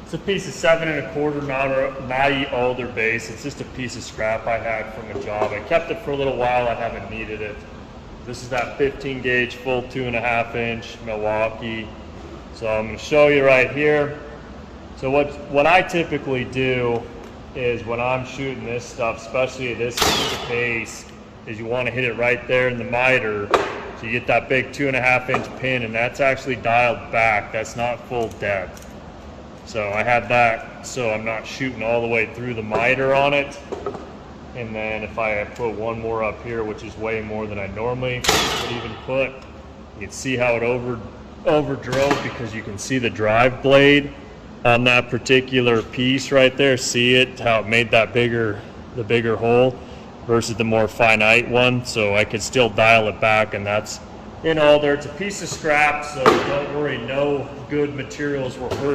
It's a piece of 7 1/4 Matte alder base. It's just a piece of scrap I had from a job. I kept it for a little while. I haven't needed it. This is that 15 gauge full 2.5 inch Milwaukee. So I'm going to show you right here. So what I typically do is when I'm shooting this stuff, especially at this pace, is you want to hit it right there in the miter. So you get that big 2.5 inch pin, and that's actually dialed back. That's not full depth. So I have that so I'm not shooting all the way through the miter on it. And then if I put one more up here, which is way more than I normally would even put, you can see how it overdrove because you can see the drive blade on that particular piece right there. See it, how it made that the bigger hole versus the more finite one. So I could still dial it back, and that's in all there. It's a piece of scrap, so don't worry, no good materials were hurt.